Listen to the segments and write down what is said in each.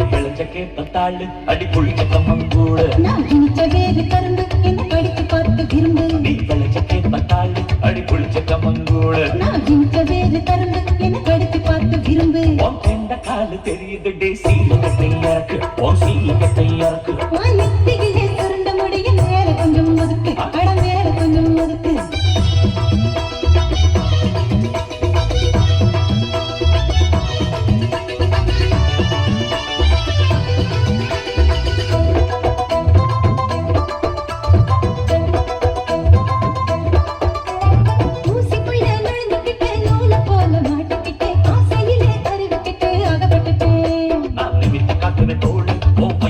விளைஞ்ச கேப்பத்தாளு அடி புளிச்ச கம்மங்கூழ நான் இனிச்ச வேறு கரும்பு என்ன கடித்து பார்த்து விரும்பு நீ விளைஞ்ச கேப்பத்தாளு அடி புளிச்ச கம்மங்கூழ நான் இனிச்ச வேறு கரும்பு என்ன கடித்து பார்த்து விரும்பு உன் கெண்ட காலு தெரியுது டே சீலகத்தை இறக்கு உன் சீலகத்தை இறக்கு நெத்தியிலே சுருண்ட முடிய மேல கொஞ்சம் ஒதுக்கு அட மேல கொஞ்சம் ஒதுக்கு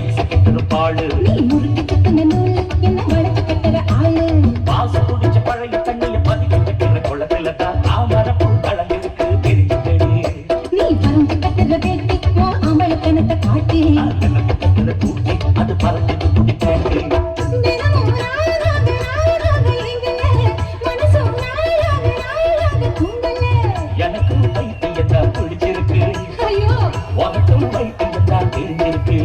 நீ முறுக்கி சுத்தின நூல் என்ன வளைச்சு கட்டுற ஆளு பாச குடிச்ச பழைய தண்ணிய பதிக்க கட்டுற குளத்துல தான் தாமரப்பூ கலந்திருக்கு தெரிஞ்சுக்கடி நீ பறந்து கட்டுற வேட்டி உன் அமளத்தனத்தை காட்டி எனக்கு கட்டுற தூக்கி அது பறந்து துடிக்காட்டி தினமும் நாளாக எங்கல மனசும் நாளாக தூங்கல எனக்கு வைத்தியத்தான் பிடிச்சிருக்கு ஐயோ உனக்கும் வைத்தியத்தான் தெரிஞ்சிருக்கு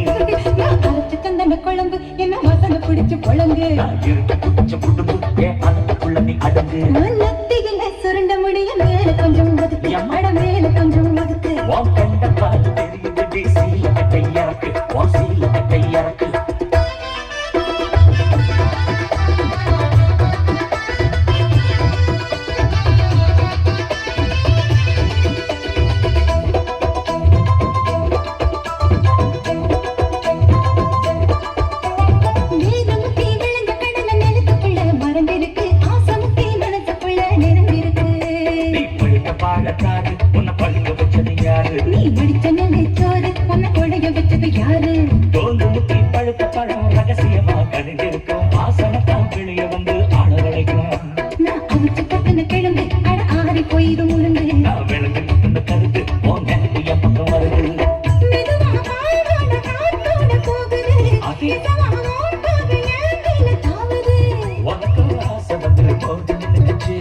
நான் அரைச்சு தந்தன குழம்பு என்ன வாசனை பிடிச்சு புழங்கு நான் இருக்க குடிச்ச குடும்பு ஏன் அதுக்குள்ள நீ அடங்கு நெத்தியில சுருண்ட முடிய மேல கொஞ்சம் ஒதுக்கு அட மேல கொஞ்சம் ஒதுக்கு உன் கண்ட காலு தெரியுது டி சீலகத்தை இறக்கு உன் சீலகத்தை இறக்கு வேதமுத்தி விளைஞ்ச கடல நிலத்துக்குள்ள மறந்திருக்கு ஆசமுத்தி மனசுக்குள்ள நிறைந்திருக்கு நீ பழுக்க பாழக்காரு உன்னை பழுக்க வச்சது யாரு நீ மடிச்ச நெல்லைச்சோறு உன்னை உடைய வச்சது யாரு தோண்டு முத்தி பழுத்த பழம் ரகசியமா கணிந்திருக்கும் வாசனத்தான் வெளிய வந்து ஆள வளைக்கும் நான் அவிச்சு கட்டுன கிழங்கு அட ஆறி போயிரும் உளுந்து நான் விளங்கு முட்டுன கருத்து உன் நினைப்பு என் பக்கம் வருது மெதுவா வாழ்வான காத்தோட போகுது அது இதமா ஓட்டாக என் கையில தாவுது உனக்கு ஆசை வந்து போட்டு நின்னுச்சு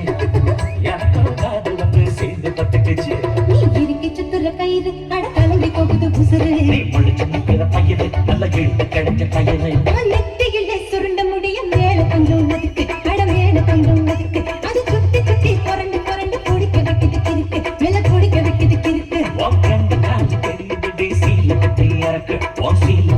எனக்கு காது வந்து சேர்ந்து பட்டுக்குச்சு நீ இறுக்கி சுத்துற கயிறு அட கலங்கி போகுது உசுறு நீ முழிச்சு நிக்கிற பயிறு நல்ல இழுத்து கிடைச்ச பயிறு நெத்தியிலே சுருண்ட முடிய மேல கொஞ்சம் ஒதுக்கு அட மேல கொஞ்சம் ஒதுக்கு அது சுத்தி சுத்தி புரண்டு புரண்டு குடிக்க வைக்குது கிறுக்கு மேல குடிக்க வைக்குது கிறுக்கு உன் கண்ட காலு தெரியுது டி சீலகத்தை இறக்கு உன் சீல